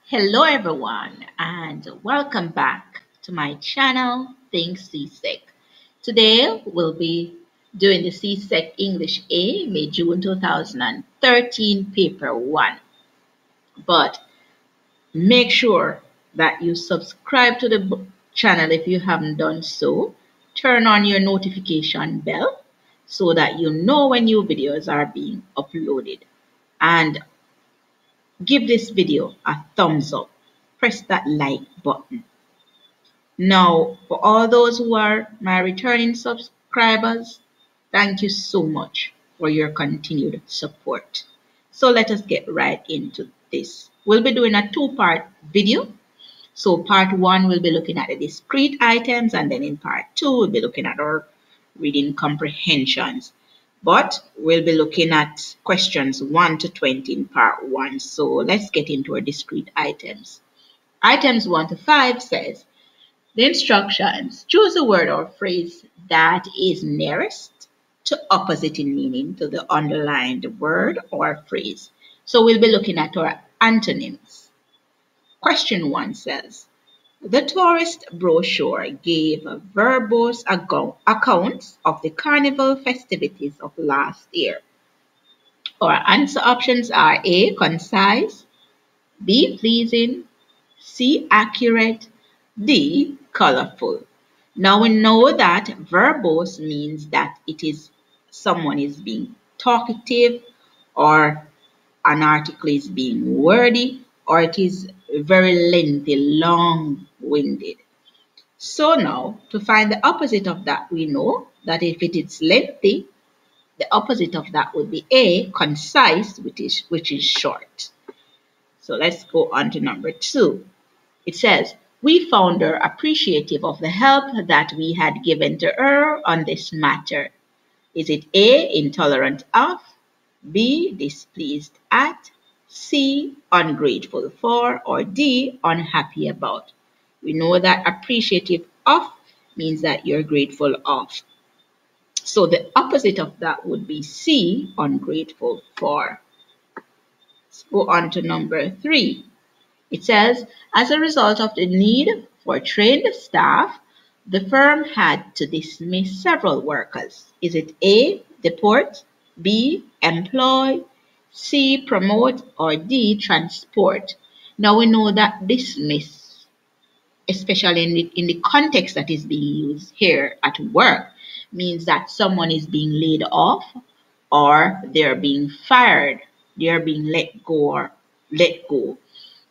Hello everyone and welcome back to my channel Think CSEC. Today we'll be doing the CSEC English A May June 2013 paper 1. But make sure that you subscribe to the channel if you haven't done so. Turn on your notification bell so that you know when new videos are being uploaded. And give this video a thumbs up. Press that like button. Now, for all those who are my returning subscribers, thank you so much for your continued support. So let us get right into this. We'll be doing a two-part video. So part one, we'll be looking at the discrete items, and then in part two, we'll be looking at our reading comprehensions. But we'll be looking at questions 1 to 20 in part one. So let's get into our discrete items. Items 1 to 5 says, the instructions, choose a word or phrase that is nearest to opposite in meaning to the underlined word or phrase. So we'll be looking at our antonyms. Question 1 says, the tourist brochure gave verbose accounts of the carnival festivities of last year. Our answer options are A, concise, B, pleasing, C, accurate, D, colorful. Now we know that verbose means that someone is being talkative, or an article is being wordy, or it is very lengthy, long-winded. So now, to find the opposite of that, we know that if it is lengthy, the opposite of that would be A, concise, which is short. So let's go on to number 2. It says, we found her appreciative of the help that we had given to her on this matter. Is it A, intolerant of, B, displeased at, C, ungrateful for, or D, unhappy about? We know that appreciative of means that you're grateful of. So the opposite of that would be C, ungrateful for. Let's go on to number 3. It says, as a result of the need for trained staff, the firm had to dismiss several workers. Is it A, deport, B, employ, C, promote, or D, transport? Now we know that dismiss, especially in the context that is being used here at work, means that someone is being laid off, or they're being fired, they're being let go or let go.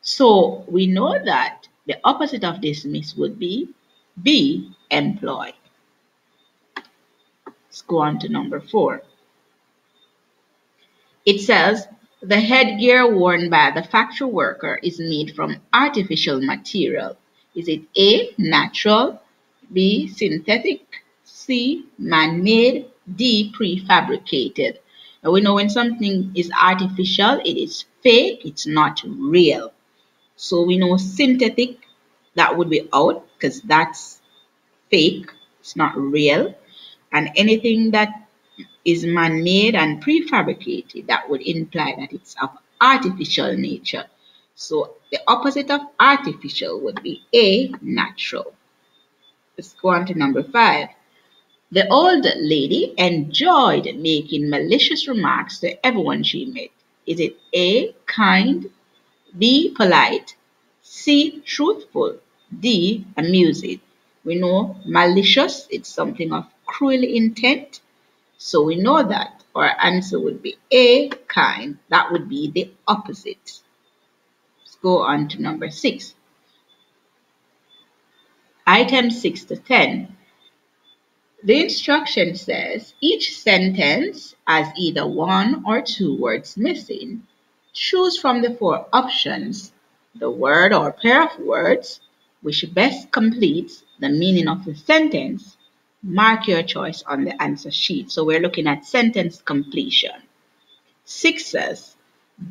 So we know that the opposite of dismiss would be B, employ. Let's go on to number 4. It says, the headgear worn by the factory worker is made from artificial material. Is it A, natural, B, synthetic, C, man-made, D, prefabricated? Now we know when something is artificial, it is fake, it's not real. So we know synthetic, that would be out because that's fake, it's not real. And anything that is man-made and prefabricated, that would imply that it's of artificial nature. So the opposite of artificial would be A, natural. Let's go on to number 5. The old lady enjoyed making malicious remarks to everyone she met. Is it A, kind, B, polite, C, truthful, D, amusing? We know malicious, it's something of cruel intent. So we know that our answer would be A, kind. That would be the opposite. Let's go on to number 6. Item 6 to 10. The instruction says each sentence has either 1 or 2 words missing. Choose from the 4 options the word or pair of words which best completes the meaning of the sentence. Mark your choice on the answer sheet. So we're looking at sentence completion. 6 says,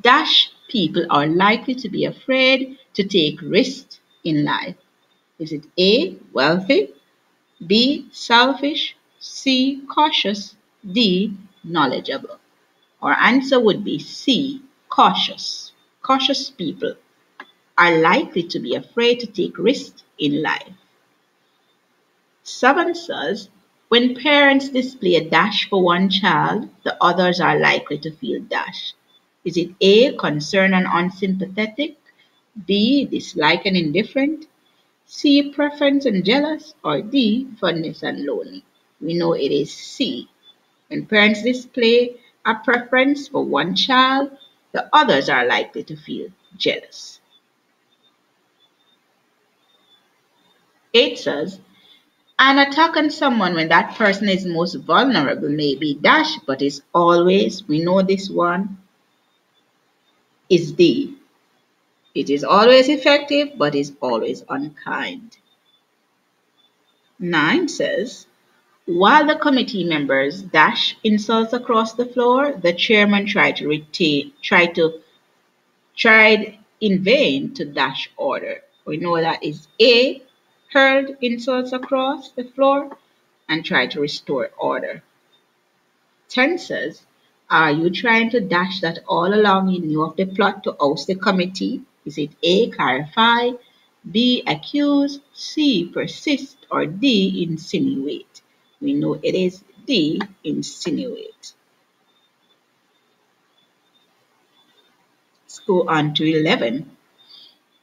dash people are likely to be afraid to take risks in life. Is it A, wealthy, B, selfish, C, cautious, D, knowledgeable? Our answer would be C, cautious. Cautious people. are likely to be afraid to take risks in life. 7 says, when parents display a dash for one child, the others are likely to feel dash. Is it A, concerned and unsympathetic, B, dislike and indifferent, C, preference and jealous, or D, fondness and lonely? We know it is C. When parents display a preference for one child, the others are likely to feel jealous. 8 says, an attack on someone when that person is most vulnerable may be dash, but is always, we know this one, is D. It is always effective, but is always unkind. 9 says, while the committee members dash insults across the floor, the chairman tried in vain to dash order. We know that is A, hurled insults across the floor and tried to restore order. 10 says, are you trying to dash that all along you knew of the plot to oust the committee? Is it A, clarify, B, accuse, C, persist, or D, insinuate? We know it is D, insinuate. Let's go on to 11.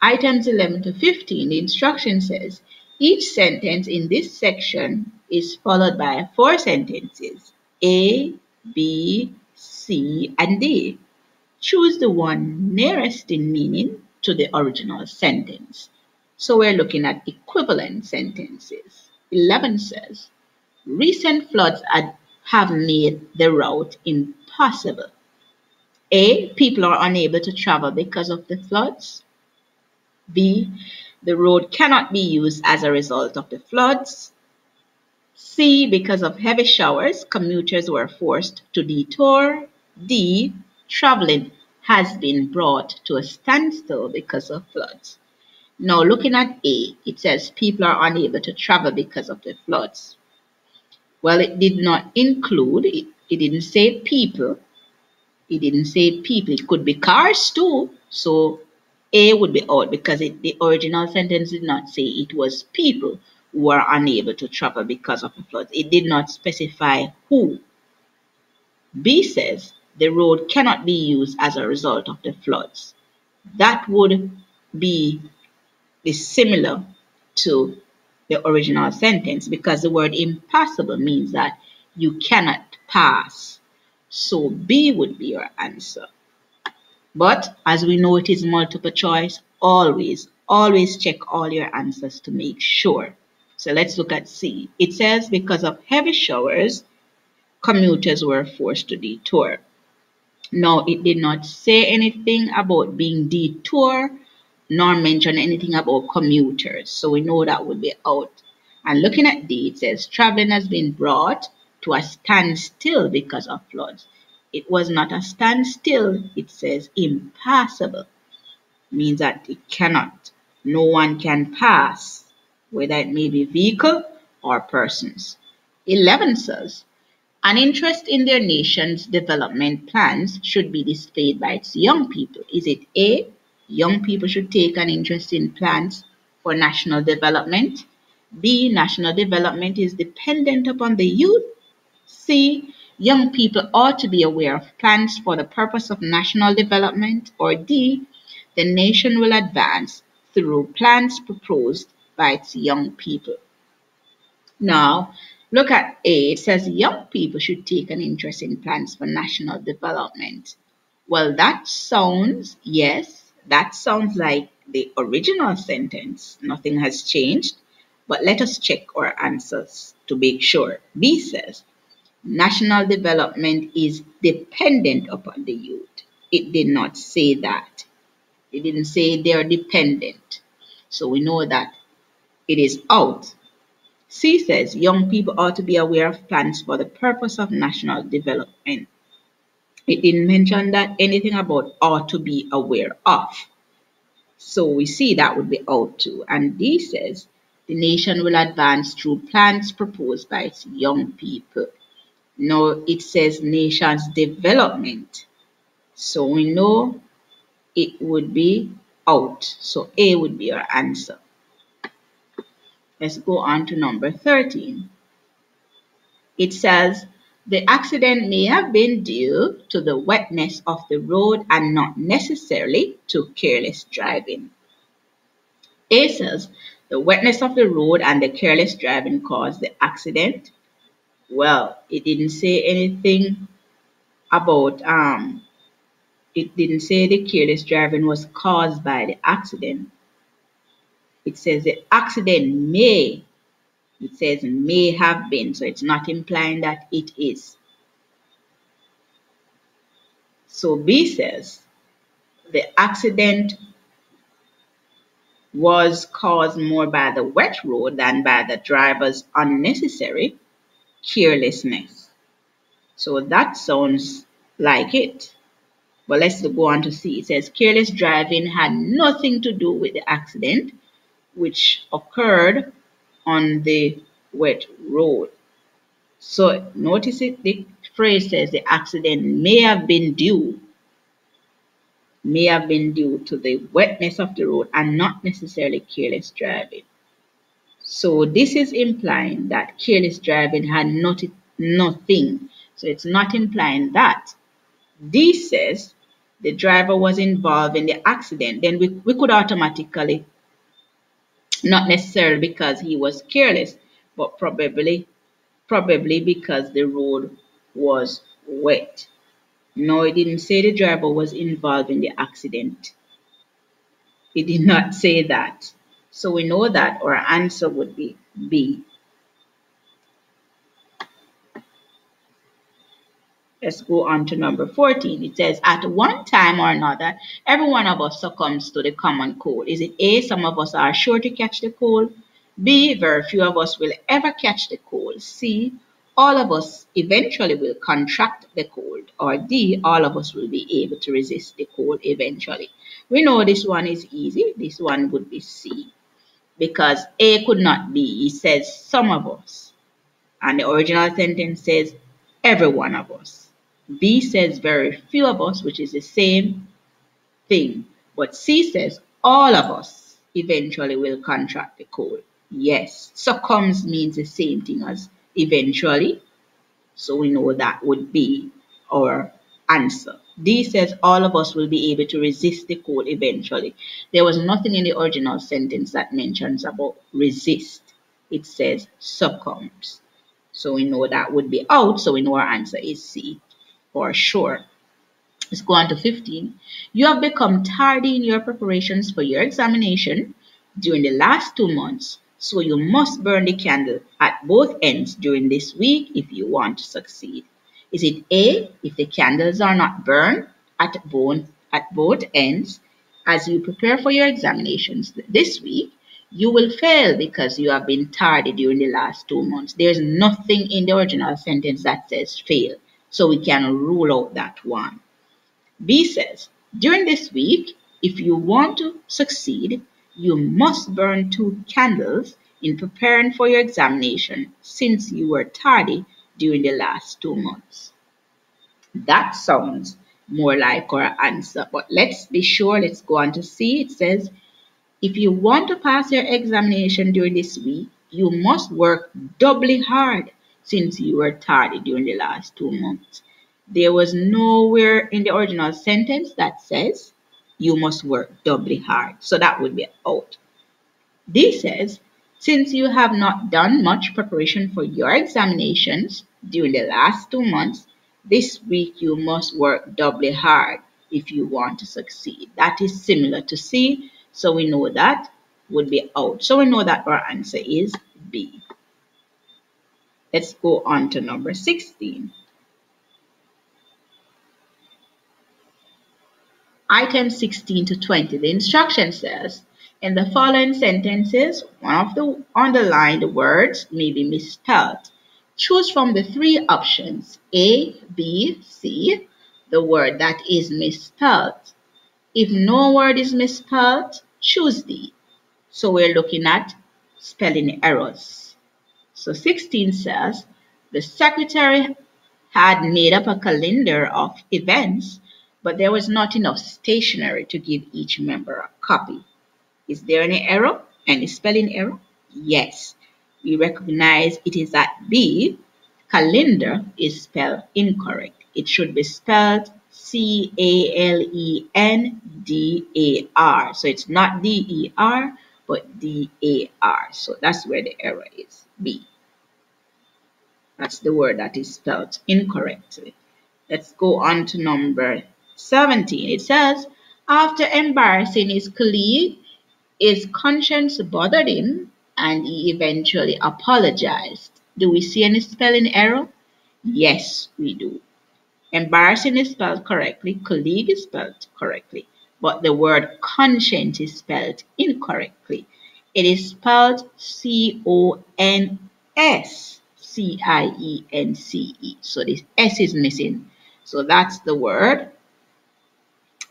Items 11 to 15, the instruction says, each sentence in this section is followed by 4 sentences, A, B, C, and D. Choose the one nearest in meaning to the original sentence. So we're looking at equivalent sentences. 11 says, recent floods have made the route impossible. A, people are unable to travel because of the floods. B, the road cannot be used as a result of the floods. C, because of heavy showers, commuters were forced to detour. D, traveling has been brought to a standstill because of floods. Now looking at A, it says people are unable to travel because of the floods. Well, it did not include, it didn't say people. It didn't say people. It could be cars too. So A would be out because the original sentence did not say it was people who were unable to travel because of the floods. It did not specify who. B says the road cannot be used as a result of the floods. That would be similar to the original sentence because the word impossible means that you cannot pass. So B would be your answer. But as we know it is multiple choice, always check all your answers to make sure. So let's look at C. It says because of heavy showers, commuters were forced to detour. Now, it did not say anything about being detour, nor mention anything about commuters. So we know that would be out. And looking at D, it says traveling has been brought to a standstill because of floods. It was not a standstill. It says impassable. Means that it cannot. No one can pass, whether it may be vehicle or persons. 11 says, an interest in their nation's development plans should be displayed by its young people. Is it A, young people should take an interest in plans for national development? B, national development is dependent upon the youth? C, young people ought to be aware of plans for the purpose of national development? Or D, the nation will advance through plans proposed by its young people? Now, look at A. It says young people should take an interest in plans for national development. Well, that sounds like the original sentence. Nothing has changed. But let us check our answers to make sure. B says national development is dependent upon the youth. It did not say that. It didn't say they're dependent. So we know that it is out. C says young people ought to be aware of plans for the purpose of national development. It didn't mention that anything about ought to be aware of. So we see that would be out too. And D says the nation will advance through plans proposed by its young people. Now it says nation's development. So we know it would be out. So A would be our answer. Let's go on to number 13. It says, the accident may have been due to the wetness of the road and not necessarily to careless driving. A says, the wetness of the road and the careless driving caused the accident. Well, it didn't say anything about, it didn't say the careless driving was caused by the accident. It says the accident may, it says may have been, so it's not implying that it is. So B says the accident was caused more by the wet road than by the driver's unnecessary carelessness. So that sounds like it. But let's go on to see. It says careless driving had nothing to do with the accident which occurred on the wet road. So notice it, the phrase says the accident may have been due to the wetness of the road and not necessarily careless driving. So this is implying that careless driving had nothing. So it's not implying that. D says the driver was involved in the accident. Then we could automatically, not necessarily because he was careless, but probably because the road was wet. No, it didn't say the driver was involved in the accident. It did not say that. So we know that our answer would be B. Let's go on to number 14. It says, at one time or another, every one of us succumbs to the common cold. Is it A, some of us are sure to catch the cold? B, very few of us will ever catch the cold. C, all of us eventually will contract the cold. Or D, all of us will be able to resist the cold eventually. We know this one is easy. This one would be C. Because A could not be. It says some of us. And the original sentence says every one of us. B says very few of us, which is the same thing. But C says all of us eventually will contract the cold. Yes, succumbs means the same thing as eventually. So we know that would be our answer. D says all of us will be able to resist the cold eventually. There was nothing in the original sentence that mentions about resist. It says succumbs. So we know that would be out. So we know our answer is C for sure. Let's go on to 15. You have become tardy in your preparations for your examination during the last 2 months, so you must burn the candle at both ends during this week if you want to succeed. Is it A, if the candles are not burned at both ends as you prepare for your examinations this week, you will fail because you have been tardy during the last 2 months. There's nothing in the original sentence that says fail, so we can rule out that one. B says, during this week, if you want to succeed, you must burn 2 candles in preparing for your examination since you were tardy during the last 2 months. That sounds more like our answer, but let's be sure. Let's go on to C. It says, if you want to pass your examination during this week, you must work doubly hard since you were tardy during the last 2 months. There was nowhere in the original sentence that says you must work doubly hard. So that would be out. D says, since you have not done much preparation for your examinations during the last 2 months, this week you must work doubly hard if you want to succeed. That is similar to C, so we know that would be out. So we know that our answer is B. Let's go on to number 16. Item 16 to 20, the instruction says, in the following sentences, one of the underlined words may be misspelled. Choose from the 3 options, A, B, C, the word that is misspelled. If no word is misspelled, choose D. So we're looking at spelling errors. So 16 says, the secretary had made up a calendar of events but there was not enough stationery to give each member a copy. Is there any error? Any spelling error? Yes. We recognize it is at B. Calendar is spelled incorrect. It should be spelled CALENDAR. So it's not DER, but DAR. So that's where the error is. B. That's the word that is spelled incorrectly. Let's go on to number 17. It says, after embarrassing his colleague, his conscience bothered him and he eventually apologized. Do we see any spelling error? Yes, we do. Embarrassing is spelled correctly, colleague is spelled correctly, but the word conscience is spelled incorrectly. It is spelled CONSCIENCE. So this S is missing. So that's the word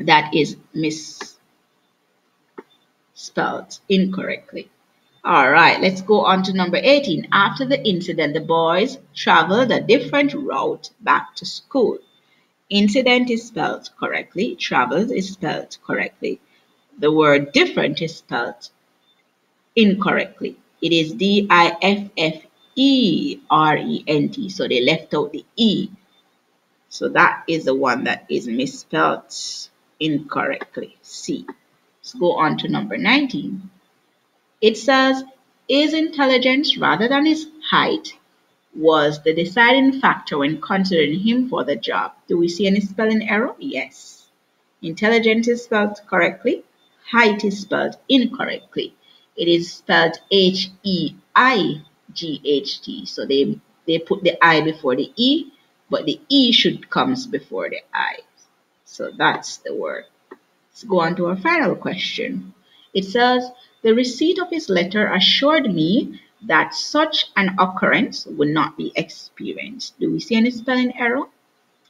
that is misspelled incorrectly. All right, let's go on to number 18. After the incident, the boys traveled a different route back to school. Incident is spelled correctly. Travels is spelled correctly. The word different is spelled incorrectly. It is DIFFERENT. So they left out the E. So that is the one that is misspelled incorrectly. C. Let's go on to number 19. It says, his intelligence rather than his height was the deciding factor when considering him for the job. Do we see any spelling error? Yes. Intelligence is spelled correctly. Height is spelled incorrectly. It is spelled HEIGHT. So they put the I before the E, but the E should comes before the I. So that's the word. Let's go on to our final question. It says, the receipt of his letter assured me that such an occurrence would not be experienced. Do we see any spelling error?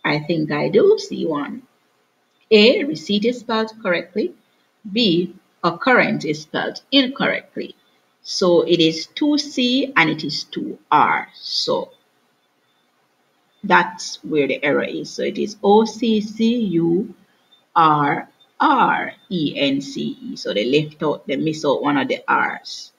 I think I do see one. A, receipt is spelled correctly. B, occurrence is spelled incorrectly. So it is 2C and it is 2R. So that's where the error is. So it is OCCURRENCE. So they miss out one of the R's.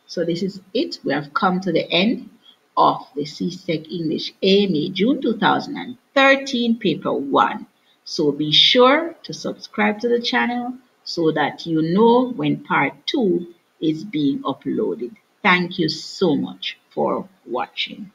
So this is it. We have come to the end of the CSEC English A, May, June 2013, paper 1. So be sure to subscribe to the channel so that you know when part 2 is being uploaded. Thank you so much for watching.